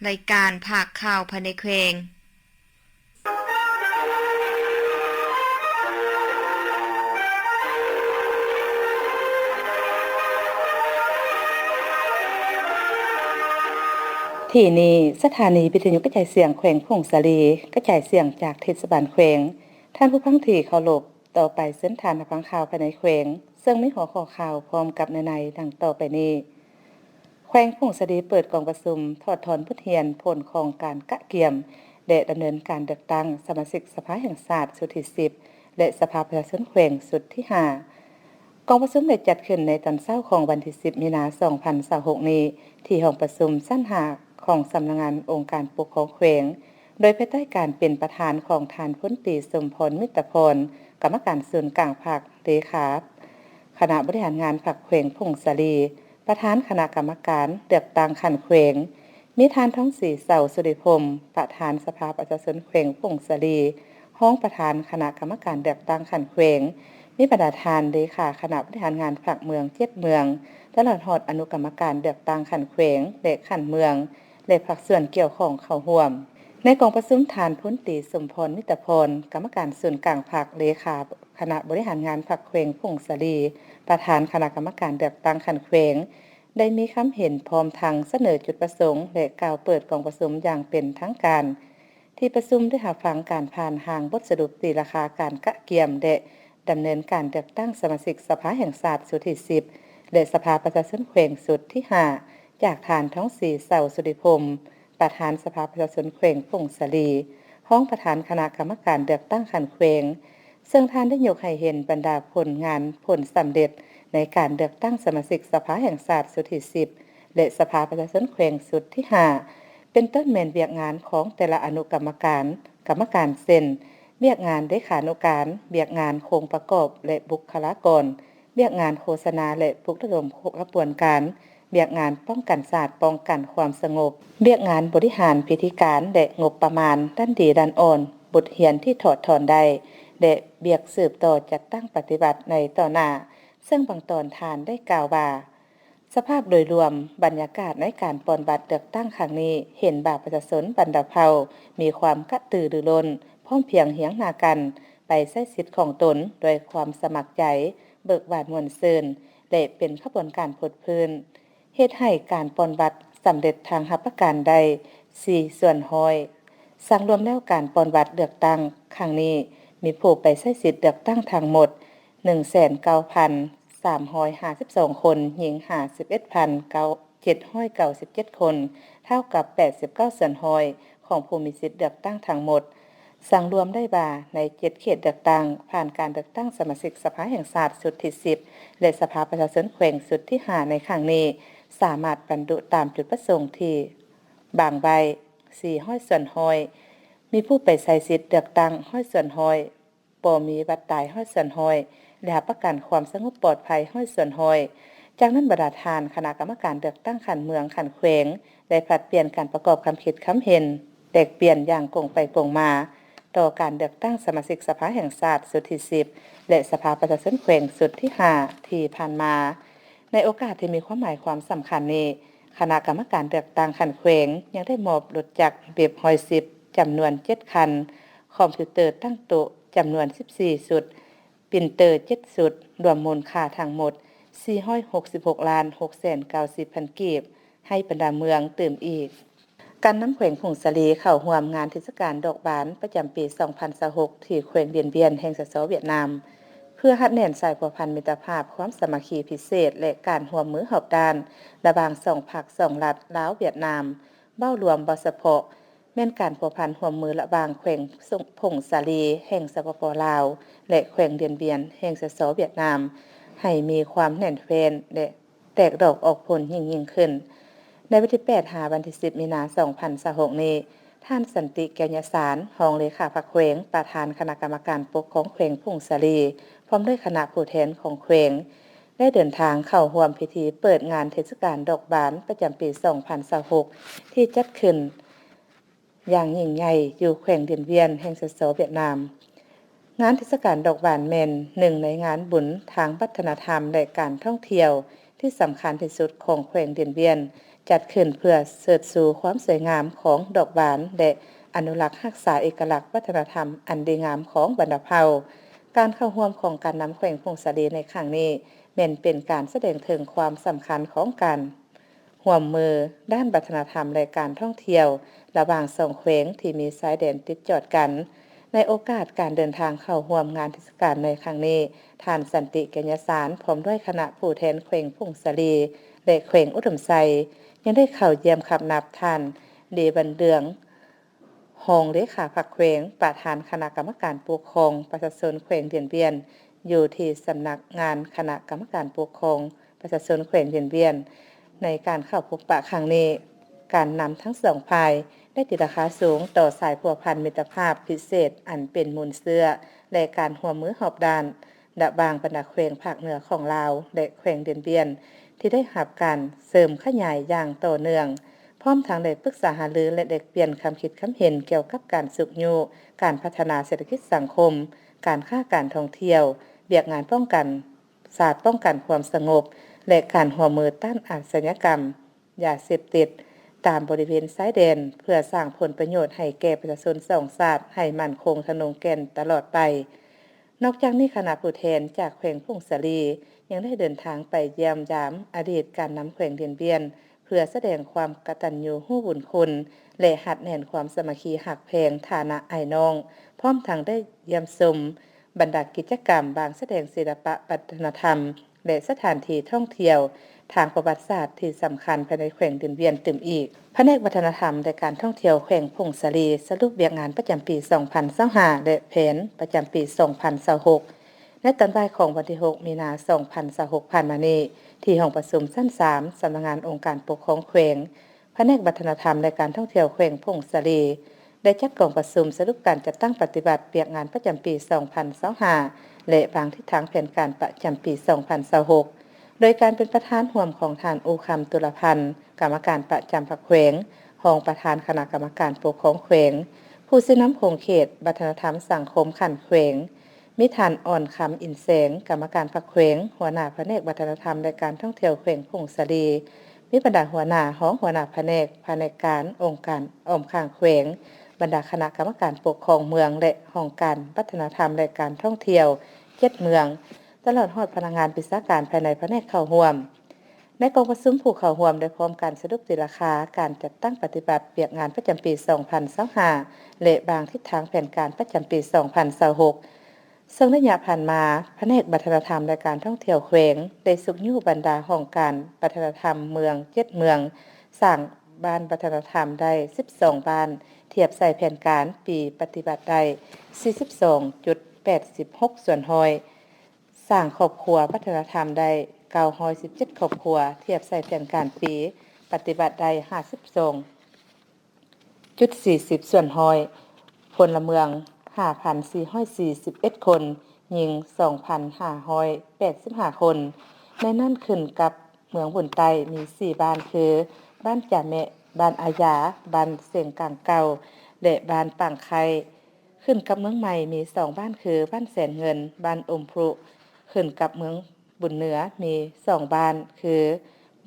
รายการภาคข่าวภายในแขวงที่นี้สถานีวิทยุกระจายเสียงแขวงพงสาลีกระจายเสียงจากเทศบาลแขวงท่านผู้ฟังที่เคารพต่อไปเส้นทางฟังข่าวภายในแขวงซึ่งมีหัวข้อข่าวพร้อมกับในดังต่อไปนี้แขวงพงสาลีเปิดกองประชุมถอดถอนบทเรียนผลของการกะเกี่ยมและดำเนินการเลือกตั้งสมาชิกสภาแห่งชาติสุดที่10และสภาประชาชนแขวงสุดที่5กองประชุมได้จัดขึ้นในตอนเช้าของวันที่10มีนาคม2026นี้ที่ห้องประชุมชั้น5ของสำนักงานองค์การปกครองแขวงโดยภายใต้การเป็นประธานของท่านพลตรีสมพรมิตรพรกรรมการศูนย์กลางภาคเลขาคณะบริหารงานภาคแขวงพงสาลีประธานคณะกรรมการเลือกตั้งขันแขวงมีท่านท้องศรีเสาสุริพรมประธานสภาประชาชนแขวงพงสาลีห้องประธานคณะกรรมการเลือกตั้งขันแขวงมีประธานเลขาคณะบริหารงานภาคเมือง7เมืองตลอดฮอดอนุกรรมการเลือกตั้งขันแขวงและขันเมืองและภาคส่วนเกี่ยวข้องเข้าร่วมในกองประชุมฐานพลตรีสมพรมิตรพรกรรมการศูนย์กลางภาคเลขาคณะบริหารงานภาคแขวงพงสาลีประธานคณะกรรมการเลือกตั้งขันแขวงได้มีคำเห็นพร้อมทางเสนอจุดประสงค์และกล่าวเปิดกองประชุมอย่างเป็นทางการที่ประชุมได้รับฟังการผ่านทางบทสรุปตีราคาการกะเกี่ยมและดำเนินการเลือกตั้งสมาชิกสภาแห่งชาติสุดที่10และสภาประชาชนแขวงสุดที่5จากฐานท้องศรีเสาสุริพรมประธานสภาประชาชนแขวงพงสาลีห้องประธานคณะกรรมการเลือกตั้งขันแขวงซึ่งท่านได้ยกให้เห็นบรรดาผลงานผลสำเร็จในการเลือกตั้งสมาชิกสภาแห่งชาติสุดที่10และสภาประชาชนแขวงสุดที่5เป็นต้นแม่นเวียกงานของแต่ละอนุกรรมการกรรมการเซ็นเวียกงานเลขานุการเวียกงานโครงประกอบและบุคลากรเวียกงานโฆษณาและปลุกระดมกระบวนการเวียกงานป้องกันศาสตร์ป้องกันความสงบเวียกงานบริหารพิธีการและงบประมาณด้านดีด้านอ่อนบทเรียนที่ถอดถอนได้และเบียกสืบต่อจัดตั้งปฏิบัติในต่อหน้าซึ่งบางตอนทานได้กล่าวว่าสภาพโดยรวมบรรยากาศในการปฏิบัติเลือกตั้งครั้งนี้เห็นบ่าประชาชนบรรดาเผ่ามีความกระตือรือร้นพร้อมเพียงเหียงหน้ากันไปใช้สิทธิ์ของตนโดยความสมัครใจเบิกบานมวลซืนและเป็นขบวนการผดพื้นเฮ็ดให้การปฏิบัติสำเร็จทางรับประการได้4ส่วนห้อยสร้างรวมแล้วการปฏิบัติเลือกตั้งครั้งนี้มีผู้ไปใช้สิทธิ์เลือกตั้งทั้งหมด 1,9,352 คนหญิง 51,797 คนเท่ากับ89ส่วนห้อยของผู้มีสิทธิ์เลือกตั้งทั้งหมดสั่งรวมได้ว่าใน7เขตเลือกตั้งผ่านการเลือกตั้งสมาชิกสภาแห่งชาติสุดที่10และสภาประชาชนแขวงสุดที่5ในครั้งนี้สามารถบรรลุตามจุดประสงค์ที่บางใบ400ส่วนห้อยมีผู้ไปใช้สิทธิ์เลือกตั้ง100ส่วนห้อยบ่มีบัตรตาย100ส่วนห้อยและรับประกันความสงบปลอดภัย100ส่วนห้อยจากนั้นบรรดาทานคณะกรรมการเลือกตั้งขันเมืองขันแขวงได้ผลัดเปลี่ยนการประกอบคำคิดคำเห็นแตกเปลี่ยนอย่างกงไปกงมาต่อการเลือกตั้งสมาชิกสภาแห่งชาติสุดที่10และสภาประชาชนแขวงสุดที่5ที่ผ่านมาในโอกาสที่มีความหมายความสำคัญนี้คณะกรรมการเลือกตั้งขันแขวงยังได้มอบรถจักรเบบ110จำนวน7คันคอมพิวเตอร์ตั้งโต๊ะจำนวน14ชุดปรินเตอร์7ชุดรวมมูลค่าทั้งหมด466,690,000 กีบให้บรรดาเมืองเติมอีกการนำแขวงพงสาลีเข้าร่วมงานเทศกาลดอกบานประจำปี2026ที่แขวงเวียนเวียนแห่งสสเวียดนามเพื่อหัดแน่นสายพันธมิตรภาพความสามัคคีพิเศษและการร่วมมือหอบด้านระหว่าง2ภาค2รัฐลาวเวียดนามเบ้ารวมบ่เฉพาะแม่นการพัวพันร่วมมือระหว่างแขวงพงสาลีแห่งสปป.ลาวและแขวงเวียนเวียนแห่งสสเวียดนามให้มีความแน่นแฟ้นและแตกดอกออกผลยิ่งขึ้นในวันที่8วันที่10มีนาคม2026นี้ท่านสันติแก้วยสารรองเลขาพรรคแขวงประธานคณะกรรมการปกครองแขวงพงสาลีพร้อมด้วยคณะผู้แทนของแขวงได้เดินทางเข้าร่วมพิธีเปิดงานเทศกาลดอกบานประจำปี2026ที่จัดขึ้นอย่างยิ่งใหญ่อยู่แขวงเวียนเวียนแห่งสสเวียดนามงานเทศกาลดอกบานแม่นหนึ่งในงานบุญทางวัฒนธรรมและการท่องเที่ยวที่สำคัญที่สุดของแขวงเวียนเวียน จัดขึ้นเพื่อเสริมสู่ความสวยงามของดอกหวานและอนุรักษ์รักษาเอกลักษณ์วัฒนธรรมอันดีงามของบรรดาเผ่าการเข้าร่วมของการนำแขวงพงศาลีในครั้งนี้แม่นเป็นการแสดงถึงความสำคัญของการร่วมมือด้านวัฒนธรรมและการท่องเที่ยวระหว่างสองแขวงที่มีชายแดนติดจอดกันในโอกาสการเดินทางเข้าร่วมงานเทศกาลในครั้งนี้ท่านสันติกัญญสารพร้อมด้วยคณะผู้แทนแขวงพงศาลีและแขวงอุดมไซยังได้เข้าเยี่ยมขับนับท่านเดบันเดืองหองเลขาผักแขวงประธานคณะกรรมการปกครองประชาชนแขวงเดียนเวียนอยู่ที่สำนักงานคณะกรรมการปกครองประชาชนแขวงเดียนเวียนในการเข้าพบปะครั้งนี้การนำทั้งสองฝ่ายได้ติดราคาสูงต่อสายพัวพันมิตรภาพพิเศษอันเป็นมูลเสื้อและการหัวมือหอบด้านดะบางบรรดาแขวงภาคเหนือของลาวและแขวงเดียนเวียนที่ได้รับการเสริมขยายอย่างต่อเนื่องพร้อมทั้งได้ปรึกษาหารือและได้เปลี่ยนความคิดความเห็นเกี่ยวกับการสุขอยู่การพัฒนาเศรษฐกิจสังคมการค้าการท่องเที่ยวเวียกงานป้องกันศาสตร์ป้องกันความสงบและการหัวมือต้านอาชญากรรมยาเสพติดตามบริเวณชายแดนเพื่อสร้างผลประโยชน์ให้แก่ประชาชนสองชาติให้มั่นคงทนงแก่นตลอดไปนอกจากนี้คณะผู้แทนจากแขวงพงศาลียังได้เดินทางไปเยี่ยมยามอดีตการนำแขวงเดียนเวียนเพื่อแสดงความกตัญญูรู้บุญคุณและหัดแน่นความสามัคคีหักแพงฐานะไอ้น้องพร้อมทั้งได้เยี่ยมชมบรรดากิจกรรมบางแสดงศิลปะวัฒนธรรมและสถานที่ท่องเที่ยวทางประวัติศาสตร์ที่สำคัญภายในแขวงเดียนเวียนตื่มอีกแผนกวัฒนธรรมและการท่องเที่ยวแขวงพงศาลีสรุปเวียกงานประจำปี 2025และแผนประจำปี 2026ในตอนบ่ายของวันที่ 6 มีนาคม 2026 ผ่านมานี้ที่ห้องประชุมชั้น 3 สำนักงานองค์การปกครองแขวงแผนกวัฒนธรรมและการท่องเที่ยวแขวงพงศาลีได้จัดกองประชุมสรุปการจัดตั้งปฏิบัติเวียกงานประจำปี 2025และวางทิศทางแผนการประจำปี 2026โดยการเป็นประธานร่วมของท่านอูคำตุลพันธ์กรรมการประจำภาคแขวงรองประธานคณะกรรมการปกครองแขวงผู้ซื้อน้ำคงเขตวัฒนธรรมสังคมขันแขวงมิท่านอ่อนคำอินแสงกรรมการภาคแขวงหัวหน้าแผนกวัฒนธรรมและการท่องเที่ยวแขวงพงศาลีมีบรรดาหัวหน้าของหัวหน้าแผนกการองค์การอ้อมข้างแขวงบรรดาคณะกรรมการปกครองเมืองและห้องการวัฒนธรรมและการท่องเที่ยว7เมืองตลอดฮอดพนักงานวิชาการภายในแผนกเข้าร่วมในกองประชุมผู้เข้าร่วมได้พร้อมการสรุปติราคาการจัดตั้งปฏิบัติเวียกงานประจำปี 2025และบางทิศทางแผนการประจำปี 2026ซึ่งระยะผ่านมาแผนกวัฒนธรรมและการท่องเที่ยวแขวงได้สุขอยู่บรรดาห้องการวัฒนธรรมเมือง7เมืองสร้างบ้านวัฒนธรรมได้12บ้านเทียบใส่แผนการปีปฏิบัติได้ 42.86 ส่วนห้อยสร้างครอบครัววัฒนธรรมได้917ครอบครัวเทียบใส่แผนการปีปฏิบัติได้ 52.40 ส่วนห้อยพลเมือง 5,441 คนหญิง 2,585 คนในนั้นขึ้นกับเมืองบุญไต้มี4บ้านคือบ้านจ่าแมะบ้านอาญาบ้านเสียงกลางเก่าและบ้านปังไข่ขึ้นกับเมืองใหม่มี2บ้านคือบ้านแสนเงินบ้านอมพรุขึ้นกับเมืองบุญเหนือมี2บ้านคือ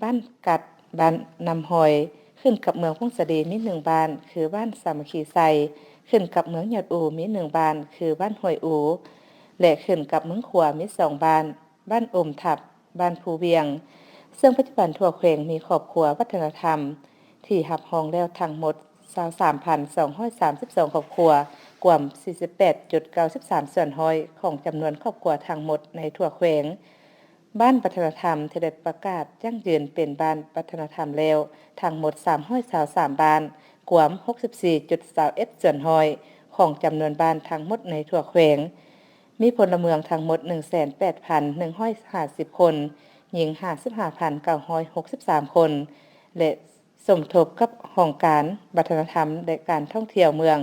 บ้านกัดบ้านนำหอยขึ้นกับเมืองพงศาลีมี1บ้านคือบ้านสามัคคีไซขึ้นกับเมืองยอดอูมี1บ้านคือบ้านห้วยอูและขึ้นกับเมืองขัวมี2บ้านบ้านอมทับบ้านภูเวียงซึ่งปัจจุบันทั่วแขวงมีครอบครัววัฒนธรรมที่รับรองแล้วทั้งหมด 23,232 ครอบครัวกว่า 48.93 ส่วนห้อยของจำนวนครอบครัวทั้งหมดในทั่วแขวงบ้านวัฒนธรรมที่ได้ประกาศยั่งยืนเป็นบ้านวัฒนธรรมแล้วทั้งหมด323บ้านกว่า 64.21 ส่วนห้อยของจำนวนบ้านทั้งหมดในทั่วแขวงมีพลเมืองทั้งหมด 108,150 คนหญิง 55,963 คนและสมทบกับห้องการวัฒนธรรมและการท่องเที่ยวเมือง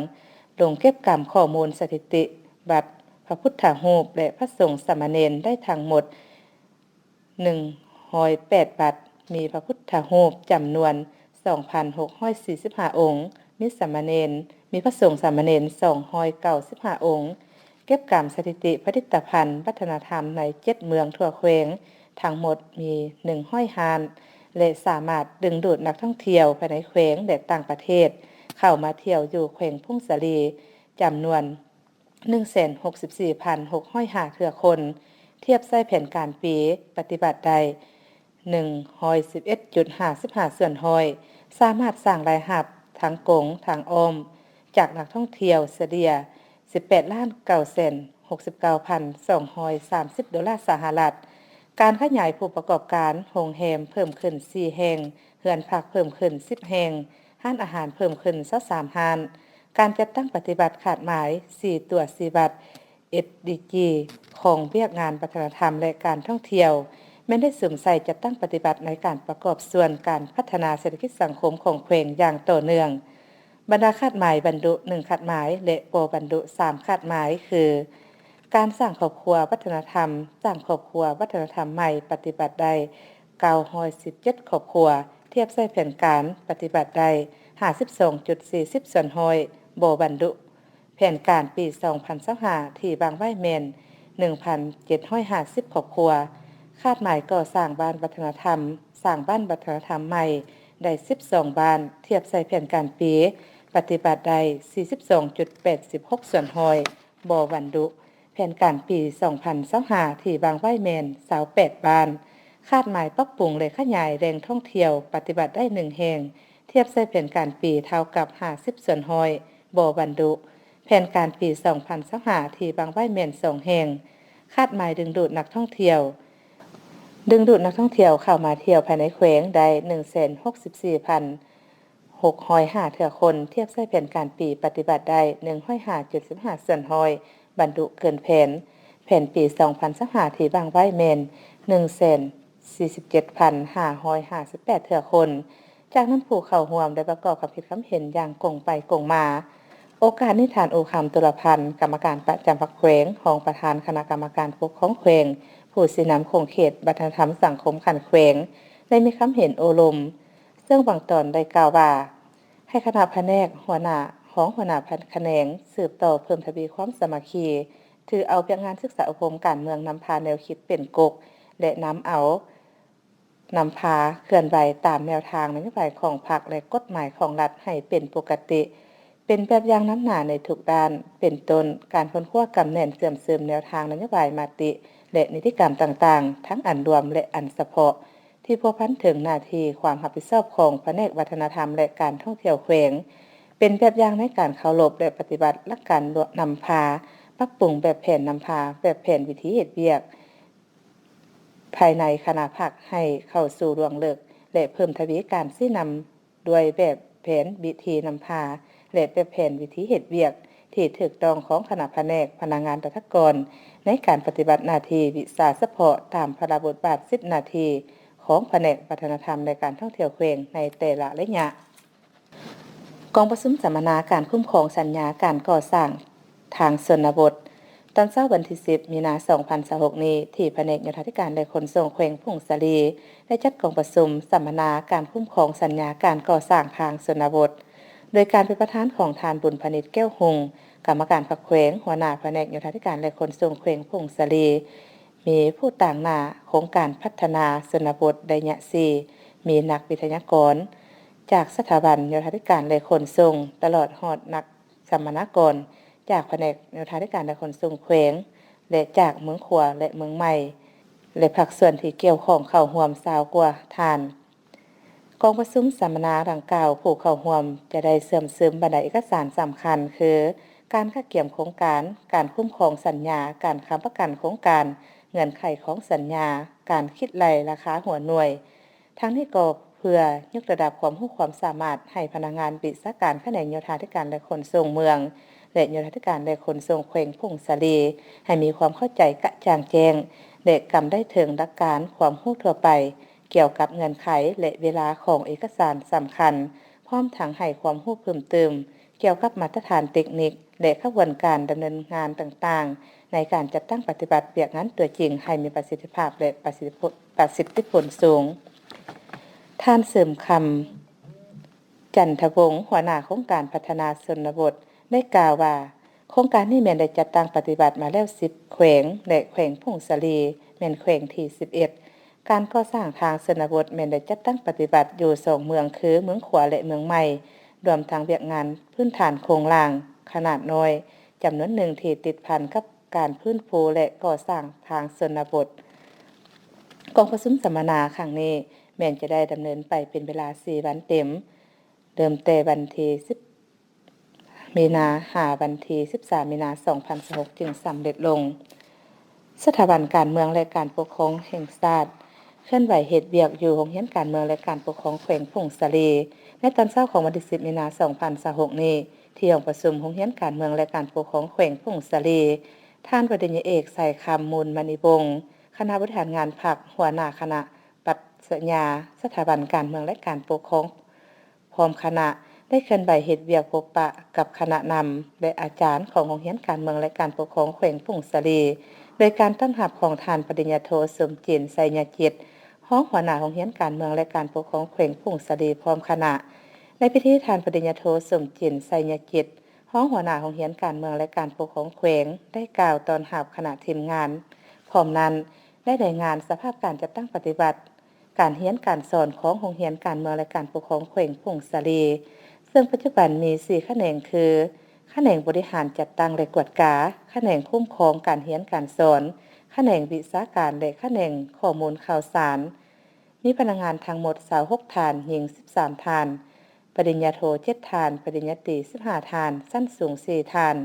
ลงเก็บกรรมข้อมูลสถิติบัตรพระพุทธรูปและพระสงฆ์สามเณรได้ทั้งหมด108บัตรมีพระพุทธรูปจำนวน 2,645 องค์มีสามเณรมีพระสงฆ์สามเณร295องค์เก็บกรรมสถิติผลิตภัณฑ์วัฒนธรรมใน7เมืองทั่วแขวงทั้งหมดมี100ฮาน และสามารถดึงดูดนักท่องเที่ยวภายในแขวงและต่างประเทศเข้ามาเที่ยวอยู่แขวงพุ่งสาลีจำนวน 164,605 เทื่อคนเทียบใส่แผนการปีปฏิบัติได้ 111.55 ส่วนร้อยสามารถสร้างรายรับทางกงทางอ้อมจากนักท่องเที่ยวเฉลี่ย 18,969,230 ดอลลาร์สหรัฐการขยายผู้ประกอบการโรงแรมเพิ่มขึ้น 4 แห่งเรือนพักเพิ่มขึ้น 10 แห่งร้านอาหารเพิ่มขึ้น 23 ร้านการจัดตั้งปฏิบัติขาดหมาย 4 ตัว4บัตร SDG ของเวียกงานวัฒนธรรมและการท่องเที่ยวแม้ได้สวมใส่จัดตั้งปฏิบัติในการประกอบส่วนการพัฒนาเศรษฐกิจสังคมของแขวงอย่างต่อเนื่องบรรดาคาดหมายบรรดุ1คาดหมายและโปรบรรดุ3คาดหมายคือการสร้างครอบครัววัฒนธรรมสร้างครอบครัววัฒนธรรมใหม่ปฏิบัติได้917ครอบครัวเทียบใส่แผนการปฏิบัติได้ 52.40 ส่วนร้อยบ่บรรดุแผนการปี 2025ที่บางไว้แม่น 1,750 ครอบครัวคาดหมายก่อสร้างบ้านวัฒนธรรมสร้างบ้านวัฒนธรรมใหม่ได้12บ้านเทียบใส่แผนการปีปฏิบัติได้ 42.86 ส่วนร้อยบ่บรรดุแผนการปี 2025ที่บางไว้แม่น28บ้านคาดหมายปรับปรุงและขยายแหล่งท่องเที่ยวปฏิบัติได้1แห่งเทียบใส่แผนการปีเท่ากับ50ส่วนร้อยบ่บรรดุแผนการปี 2025ที่บางไว้แม่น2แห่งคาดหมายดึงดูดนักท่องเที่ยวเข้ามาเที่ยวภายในแขวงได้ 164,605 เทื่อคนเทียบใส่แผนการปีปฏิบัติได้ 105.15 ส่วนร้อยบรรดุเกินแผนปี 2025ที่บางไว้แม่น 147,558 เทื่อคนจากนั้นผู้เข้าร่วมได้ประกอบความคิดความเห็นอย่างกงไปกงมาโอกาสนิทานโอคำตุลพันธ์กรรมการประจำพรรคแขวงของประธานคณะกรรมการปกครองแขวงผู้สินำโครงเขตวัฒนธรรมสังคมขันแขวงได้มีคำเห็นโอลมซึ่งบางตอนได้กล่าวว่าให้คณะแผนกหัวหน้าแขนงสืบต่อเพิ่มทวีความสามัคคีถือเอาเพียงงานศึกษาอบรมการเมืองนำพาแนวคิดเป็นกกและนำพาเคลื่อนไหวตามแนวทางนโยบายของพรรคและกฎหมายของรัฐให้เป็นปกติเป็นแบบอย่างน้ำหนาในทุกด้านเป็นต้นการค้นคว้ากำแน่นเสื่อมซึมแนวทางนโยบายมติและนิติกรรมต่างๆทั้งอันรวมและอันเฉพาะที่พัวพันถึงหน้าที่ความรับผิดชอบของแผนกวัฒนธรรมและการท่องเที่ยวแขวงเป็นแบบอย่างในการเคารพและปฏิบัติหลักการนำพาปรับปรุงแบบแผนนำพาแบบแผนวิธีเฮ็ดเวียกภายในคณะพรรคให้เข้าสู่รวงเลิกและเพิ่มทวีการชี้นำด้วยแบบแผนวิธีนำพาและแบบแผนวิธีเฮ็ดเวียกที่ถูกต้องของคณะแผนกพนักงานราชการในการปฏิบัติหน้าที่วิชาเฉพาะตามพระบทบาท10หน้าที่ของแผนกวัฒนธรรมและการท่องเที่ยวแขวงในแต่ละระยะกองประชุมสัมมนาการคุ้มครองสัญญาการก่อสร้างทางชนบทตอนเช้าวันที่10มีนาคม2026นี้ที่แผนกโยธาธิการและขนส่งแขวงพุ่งสาลีได้จัดกองประชุมสัมมนาการคุ้มครองสัญญาการก่อสร้างทางชนบทโดยการเป็นประธานของทานบุญพนิชแก้วหงกรรมการพรรคแขวงหัวหน้าแผนกโยธาธิการและขนส่งแขวงพุ่งสาลีมีผู้ต่างหน้าโครงการพัฒนาชนบทระยะ4มีนักวิทยากรจากสถาบันโยธาธิการและขนส่งตลอดฮอดนักสัมมนากรจากแผนกโยธาธิการและขนส่งแขวงและจากเมืองขวาและเมืองใหม่และภาคส่วนที่เกี่ยวข้องเข้าร่วม20กว่าท่านกองประชุมสัมมนาดังกล่าวผู้เข้าร่วมจะได้เสริมซึมบรรดาเอกสารสำคัญคือการคัดเกี่ยมโครงการคุ้มครองสัญญาการค้ำประกันโครงการเงื่อนไขของสัญญาการคิดรายราคาหัวหน่วยทั้งนี้ก็เพื่อยกระดับความรู้ความสามารถให้พนักงานวิชาการแผนกโยธาธิการและขนส่งเมืองและโยธาธิการและขนส่งแขวงพุ่งสาลีให้มีความเข้าใจกระจ่างแจ้งและกำได้ถึงหลักการความรู้ทั่วไปเกี่ยวกับเงื่อนไขและเวลาของเอกสารสำคัญพร้อมทั้งให้ความรู้เพิ่มเติมเกี่ยวกับมาตรฐานเทคนิคและกระบวนการดำเนินงานต่างๆในการจัดตั้งปฏิบัติเวียกงานตัวจริงให้มีประสิทธิภาพและประสิทธิผลสูงท่านเสริมคำจันทวงศ์หัวหน้าโครงการพัฒนาชนบทได้กล่าวว่าโครงการนี้แม่นได้จัดตั้งปฏิบัติมาแล้ว10แขวงและแขวงพุ่งสาลีแม่นแขวงที่11 การก่อสร้างทางชนบทแม่นได้จัดตั้งปฏิบัติอยู่2เมืองคือเมืองขวาและเมืองใหม่รวมทั้งเวียกงานพื้นฐานโครงล่างขนาดน้อยจำนวนหนึ่งที่ติดพันกับการฟื้นฟูและก่อสร้างทางชนบทกองประชุมสัมมนาครั้งนี้แม้นจะได้ดำเนินไปเป็นเวลา4วันเต็มเริ่มแต่วันที่10มีนาหาวันที่13มีนา2026จึงสำเร็จลงสถาบันการเมืองและการปกครองแห่งชาติเคลื่อนไหวเฮ็ดเวียกอยู่โรงเรียนการเมืองและการปกครองแขวงพงศาลีในตอนเช้าของวันที่10มีนา2026นี้ที่ห้องประชุมโรงเรียนการเมืองและการปกครองแขวงพงศาลีท่านปริญญาเอกใส่คำมูลมณีวงศ์คณะบริหารงานพรรคหัวหน้าคณะปรัชญาสถาบันการเมืองและการปกครองพร้อมคณะได้เคลื่อนไหวเฮ็ดเวียกพบปะกับคณะนำและอาจารย์ของโรงเรียนการเมืองและการปกครองแขวงพงศาลีโดยการต้อนรับของท่านปริญญาโทสมจินต์ไสยจิตห้องหัวหน้าโรงเรียนการเมืองและการปกครองแขวงพงศาลีพร้อมคณะในพิธีท่านปริญญาโทสมจินต์ไสยจิตห้องหัวหน้าโรงเรียนการเมืองและการปกครองแขวงได้กล่าวต้อนรับคณะทีมงานพร้อมนั้นได้รายงานสภาพการจัดตั้งปฏิบัติการเรียนการสอนของโรงเรียนการเมืองและการปกครองแขวงพงศาลีซึ่งปัจจุบันมี4แขนงคือแขนงบริหารจัดตั้งและกวดกาแขนงคุ้มครองการเรียนการสอนแขนงวิชาการและแขนงข้อมูลข่าวสารมีพนักงานทั้งหมด26ท่านหญิง13ท่านปริญญาโท7ท่านปริญญาตรี15ท่านชั้นสูง4ท่าน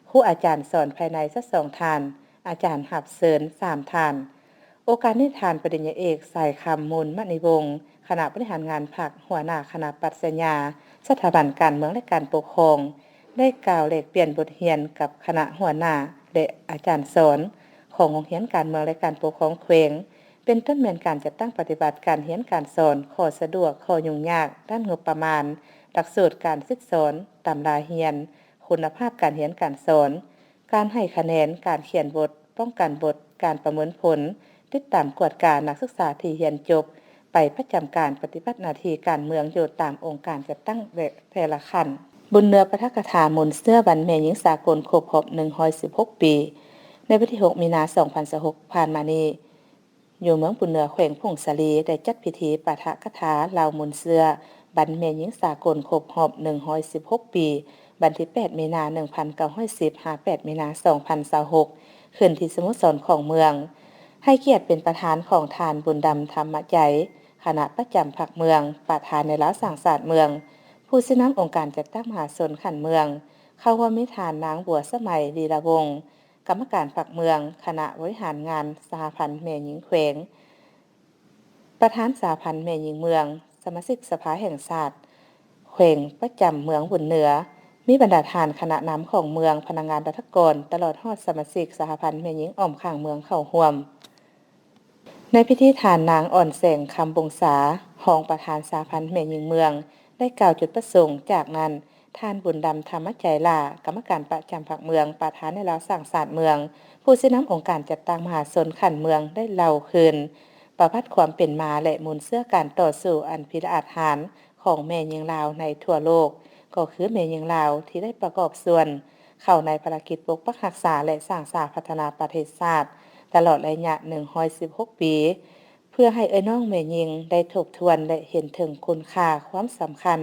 ครูอาจารย์สอนภายใน2ท่านอาจารย์หับเสริญ3ท่านโอกาสนี้ท่านปริญญาเอกสายคำมูลมณีวงศ์คณะบริหารงานพรรคหัวหน้าคณะปรัชญาสถาบันการเมืองและการปกครองได้กล่าวแลกเปลี่ยนบทเรียนกับคณะหัวหน้าและอาจารย์สอนของโรงเรียนการเมืองและการปกครองแขวงเป็นต้นแบบการจัดตั้งปฏิบัติการเรียนการสอนข้อสะดวกข้อยุ่งยากด้านงบประมาณหลักสูตรการศึกษาตำราเรียนคุณภาพการเรียนการสอนการให้คะแนนการเขียนบทป้องกันบทการประเมินผลติดตามกวดการนักศึกษาที่เรียนจบไปประจำการปฏิบัติหน้าที่การเมืองอยู่ตามองค์การจัดตั้งแต่ละขั้นบุญเนือปฐกถามนต์เสื้อบันแม่หญิงสากลครบรอบ116ปีในวันที่6มีนา2026ผ่านมานี้อยู่เมืองบุญเนือแขวงพงศาลีได้จัดพิธีปาฐกถาลาวมนต์เสื้อบันแม่หญิงสากลครบรอบ116ปีวันที่8มีนา1910 8มีนา2026ขึ้นที่สโมสรของเมืองให้เกียรติเป็นประธานของทานบุญดำธรรมใจคณะประจำภาคเมืองประธานในรัฐสร้างศาสตร์เมืองผู้สนับองค์การจัดตั้งมหาชนขันเมืองเข้าว่ามิทานนางบัวสมัยลีลาวงศ์กรรมการภาคเมืองคณะบริหารงานสหพันธ์แม่หญิงแขวงประธานสหพันธ์แม่หญิงเมืองสมาชิกสภาแห่งชาติแขวงประจำเมืองบุญเหนือมีบรรดาทานคณะนำของเมืองพนักงานรัฐกรตลอดฮอดสมาชิกสหพันธ์แม่หญิงอ้อมข้างเมืองเข้าร่วมในพิธีทานนางอ่อนแสงคำบงษารองประธานสหพันธ์แม่หญิงเมืองได้กล่าวจุดประสงค์จากนั้นท่านบุญดำธรรมใจลากรรมการประจำภาคเมืองประธานในรัฐสร้างศาสตร์เมืองผู้สนับองค์การจัดตั้งมหาชนขันเมืองได้เล่าคืนประวัติความเป็นมาและมูลเสื้อการต่อสู้อันพิรอาถรรพ์ของแม่หญิงลาวในทั่วโลกก็คือแม่หญิงลาวที่ได้ประกอบส่วนเข้าในภารกิจปกปักรักษาและสร้างสรรค์พัฒนาประเทศชาติตลอดระยะ116ปีเพื่อให้น้องแม่หญิงได้ทบทวนและเห็นถึงคุณค่าความสำคัญ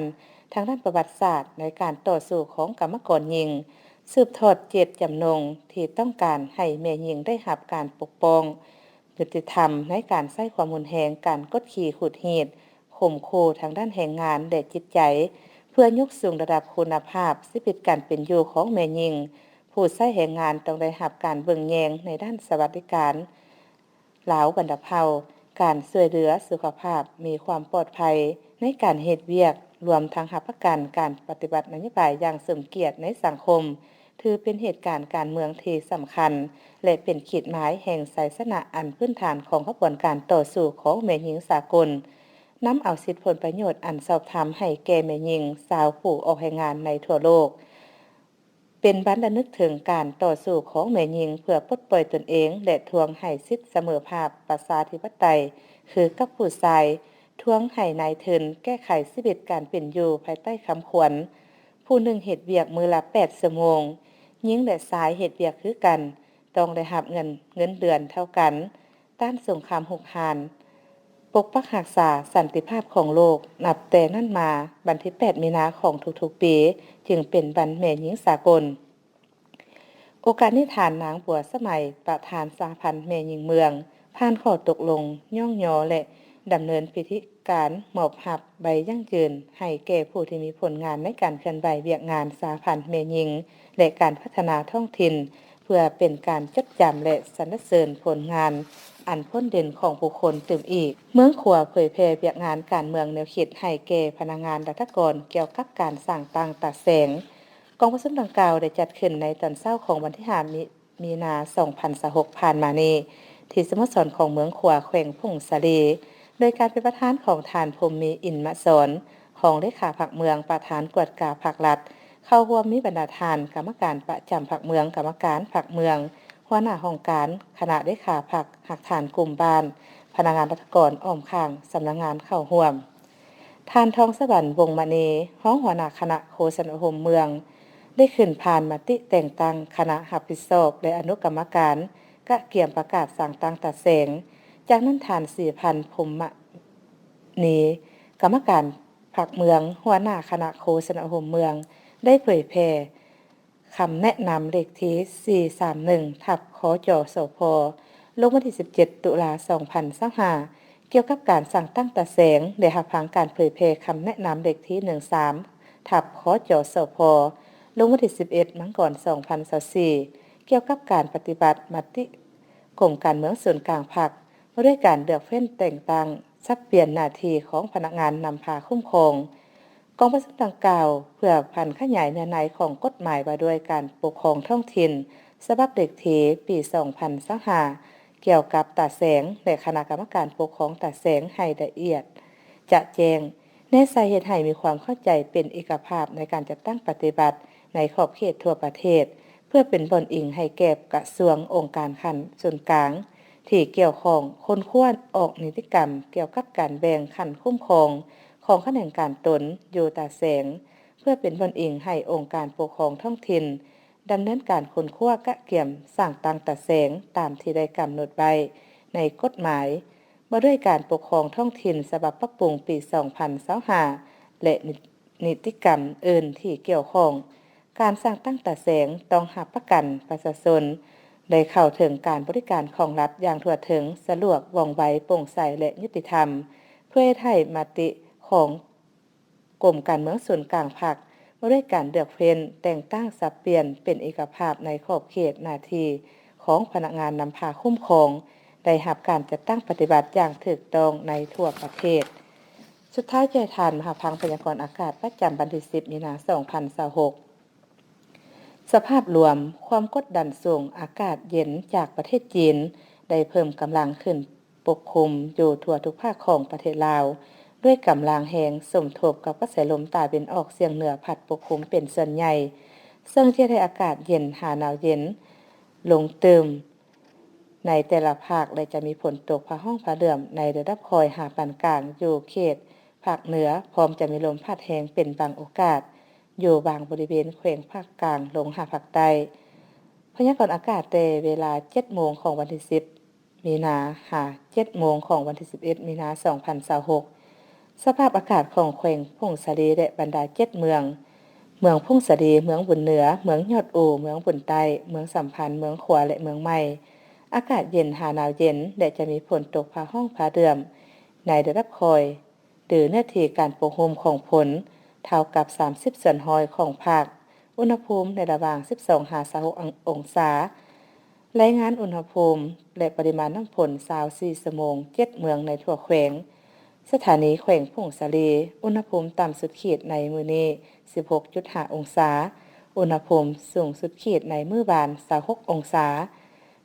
ทางด้านประวัติศาสตร์ในการต่อสู้ของกรรมกรหญิงสืบทอดเจตจำนงที่ต้องการให้แม่หญิงได้รับการปกป้องยุติธรรมในการใช้ความรุนแรงการกดขี่ขูดหีดข่มขู่ทางด้านแรงงานและจิตใจเพื่อยกสูงระดับคุณภาพชีวิตการเป็นอยู่ของแม่หญิงผู้ใช้แรงงานต้องได้รับการเบิ่งแยงในด้านสวัสดิการหลาวบรรดาเผ่าการช่วยเหลือสุขภาพมีความปลอดภัยในการเฮ็ดเวียกรวมทั้งรับประกันการปฏิบัตินโยบายอย่างสมเกียรติในสังคมถือเป็นเหตุการณ์การเมืองที่สำคัญและเป็นขีดหมายแห่งไสยชนะอันพื้นฐานของขบวนการต่อสู้ของแม่หญิงสากลนำเอาสิทธิผลประโยชน์อันชอบธรรมให้แก่แม่หญิงสาวผู้ออกแรงงานในทั่วโลกเป็นบันทึกถึงการต่อสู้ของแม่หญิงเพื่อปลดปล่อยตนเองและทวงให้สิทธิเสมอภาคประชาธิปไตยคือกับผู้ชายทวงให้นายทุนแก้ไขชีวิตการเป็นอยู่ภายใต้คำขวัญผู้หนึ่งเฮ็ดเวียกมื้อละ8ชั่วโมงหญิงและชายเฮ็ดเวียกคือกันต้องได้รับเงินเดือนเท่ากันต้านสงครามหุกหาน ปกปักรักษาสันติภาพของโลกนับแต่นั้นมาวันที่8มีนาของทุกๆปีจึงเป็นวันแม่หญิงสากลโอกาสนี้ฐานนางบัวสมัยประธานสหพันธ์แม่หญิงเมืองผ่านข้อตกลงย่องยอและดำเนินพิธีการมอบรับใบยั่งยืนให้แก่ผู้ที่มีผลงานในการเคลื่อนไหวเวียกงานสหพันธ์แม่หญิงและการพัฒนาท้องถิ่นเพื่อเป็นการจดจำและสรรเสริญผลงานอันพ้นเด่นของบุคคลตื่มอีกเมืองขัวเผยแพร่เวียกงานการเมืองแนวคิดให้แก่พนักงานรัฐกรเกี่ยวกับการสร้างต่างตัดแสงกองประชุมดังกล่าวได้จัดขึ้นในตอนเช้าของวันที่5มีนา2026ผ่านมานี้ที่สโมสรของเมืองขัวแขวงพงสะเลโดยการเป็นประธานของท่านพรหมมีอินมะสอนของเลขาพรรคเมืองประธานกวดกาภาครัฐเข้าร่วมมีบรรดาท่านกรรมการประจำพรรคเมืองกรรมการพรรคเมืองหัวหน้าห้องการคณะเลขาพรรคหักฐานกลุ่มบ้านพนักงานรัฐกรอ้อมข้างสำนักงานเข้าร่วมท่านทองสวรรค์วงศ์มณีห้องหัวหน้าคณะโฆษณาคมเมืองได้ขึ้นผ่านมติแต่งตั้งคณะรับผิดชอบและอนุกรรมการกะเกี่ยมประกาศสั่งตั้งตัดแสงจากนั้นท่าน4,000พรหมณีกรรมการพรรคเมืองหัวหน้าคณะโฆษณาคมเมืองได้เผยแพร่คำแนะนำเลขที่431ขจสพลงวันที่17ตุลา2025เกี่ยวกับการสั่งตั้งตัดแสงได้รับฟังการเผยแพร่คำแนะนำเลขที่13ขจสพลงวันที่11มกราคม2024เกี่ยวกับการปฏิบัติมติกรมการเมืองส่วนกลางพรรคด้วยการเลือกเฟ้นแต่งตั้งสับเปลี่ยนหน้าที่ของพนักงานนำพาคุ้มครองกองประชุมดังกล่าวเพื่อพันขยายเนื้อในของกฎหมายว่าด้วยการปกครองท้องถิ่นฉบับเด็กทีปี2025เกี่ยวกับตาแสงและคณะกรรมการปกครองตาแสงให้ละเอียดจะแจ้งในสาเหตุให้มีความเข้าใจเป็นเอกภาพในการจัดตั้งปฏิบัติในขอบเขตทั่วประเทศเพื่อเป็นบ่อนอิงให้แก่กระทรวงองค์การขันส่วนกลางที่เกี่ยวข้องคนควรออกนิติกรรมเกี่ยวกับการแบ่งขันคุ้มครองของคะแนนการตนอยู่ตาแสงเพื่อเป็นบ่อนอิงให้องค์การปกครองท้องถิ่นดำเนินการคนคั่วกะเกี่ยมสร้างตั้งตาแสงตามที่ได้กำหนดไว้ในกฎหมายว่าด้วยการปกครองท้องถิ่นฉบับปรับปรุงปี2025และนิติกรรมอื่นที่เกี่ยวข้องการสร้างตั้งตาแสงต้องรับประกันประชาชนได้เข้าถึงการบริการของรัฐอย่างทั่วถึงสะดวกว่องไวโปร่งใสและยุติธรรมเพื่อให้มติของกรมการเมืองส่วนกลางพรรคว่าด้วยการเลือกเฟ้นแต่งตั้งสับเปลี่ยนเป็นเอกภาพในขอบเขตหน้าที่ของพนักงานนำพาคุ้มครองได้รับการจัดตั้งปฏิบัติอย่างถูกต้องในทั่วประเทศสุดท้ายใจทานมหาพังพยากรณ์อากาศประจำวันที่10มีนาคม2026สภาพรวมความกดดันสูงอากาศเย็นจากประเทศจีนได้เพิ่มกำลังขึ้นปกคลุมอยู่ทั่วทุกภาคของประเทศลาวด้วยกำลังแรงสมทบกับกระแสลมตะวันตกออกเฉียงเหนือพัดปกคลุมเป็นส่วนใหญ่ซึ่งจะให้อากาศเย็นหาหนาวเย็นลงเติมในแต่ละภาคและจะมีฝนตกฟ้าห้องฟ้าเหลื่อมในระดับคอยหาปานกลางอยู่เขตภาคเหนือพร้อมจะมีลมพัดแรงเป็นบางโอกาสอยู่บางบริเวณแขวงภาคกลางลงหาภาคใต้พยากรณ์อากาศแต่เวลา 7 โมงของวันที่10มีนาหา 7 โมงของวันที่11มีนา2026สภาพอากาศของแขวงพงสะเลและบรรดา7เมืองพงสะเลเมืองบุญเหนือเมืองยอดอู่เมืองบุญใต้เมืองสัมพันธ์เมืองขวาและเมืองใหม่อากาศเย็นหาหนาวเย็นและจะมีฝนตกฟ้าห้องฟ้าเหลื่อมในระดับคอยหรือเนื้อที่การปกคลุมของฝนเท่ากับ30ส่วนร้อยของภาคอุณหภูมิในระหว่าง12-26องศารายงานอุณหภูมิและปริมาณน้ำฝน24ชั่วโมง7เมืองในทั่วแขวงสถานีแขวงพงสะเลอุณหภูมิต่ำสุดขีดในมื้อนี้ 16.5 องศาอุณหภูมิสูงสุดขีดในมื้อบ่าย26องศา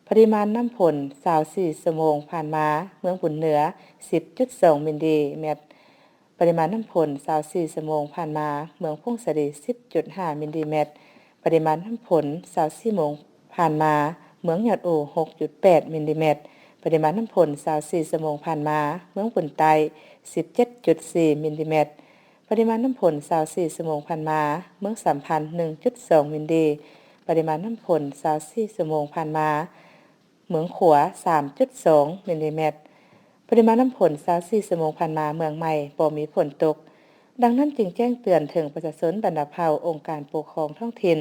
ปริมาณน้ำฝน24ชั่วโมงผ่านมาเมืองบุญเหนือ 10.2 มิลลิเมตรปริมาณน้ำฝน24ชั่วโมงผ่านมาเมืองพงสะเล 10.5 มิลลิเมตรปริมาณน้ำฝน24ชั่วโมงผ่านมาเมืองยอดอู่ 6.8 มิลลิเมตรปริมาณน้ำฝน24ชั่วโมงผ่านมาเมืองบุญใต้ 17.4 มิลลิเมตรปริมาณน้ำฝน24ชั่วโมงผ่านมาเมืองสัมพันธ์ 1.2 มิลลิปริมาณน้ำฝน24ชั่วโมงผ่านมาเมืองขัว 3.2 มิลลิเมตร ปริมาณน้ำฝน24ชั่วโมงผ่านมาเมืองใหม่บ่มีฝนตกดังนั้นจึงแจ้งเตือนถึงประชาชนบรรดาเผ่าองค์การปกครองท้องถิ่น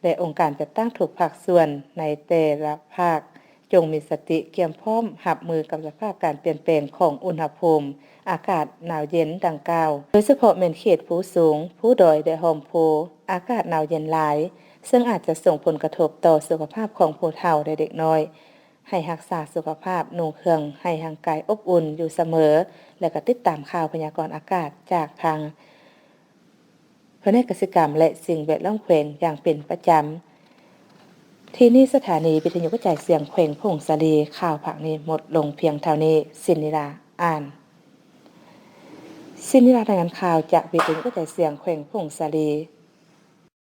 และองค์การจัดตั้งทุกภาคส่วนในแต่ละภาคจงมีสติเตรียมพร้อมรับมือกับสภาพการเปลี่ยนแปลงของอุณหภูมิอากาศหนาวเย็นดังกล่าวโดยเฉพาะแม่นเขตผู้สูงผู้ดอยและหอมโพอากาศหนาวเย็นหลายซึ่งอาจจะส่งผลกระทบต่อสุขภาพของผู้เฒ่าและเด็กน้อยให้รักษาสุขภาพนุ่งเครื่องให้ร่างกายอบอุ่นอยู่เสมอและก็ติดตามข่าวพยากรณ์อากาศจากทางแผนกเกษตรกรรมและสิ่งแวดล้อมแขวงอย่างเป็นประจำที่นี่สถานีวิทยุกระจายเสียงแขวงพงศาลีข่าวภาคนี้หมดลงเพียงเท่านี้สินิราอ่านสินิรารายงานข่าวจากวิทยุกระจายเสียงแขวงพงศาลี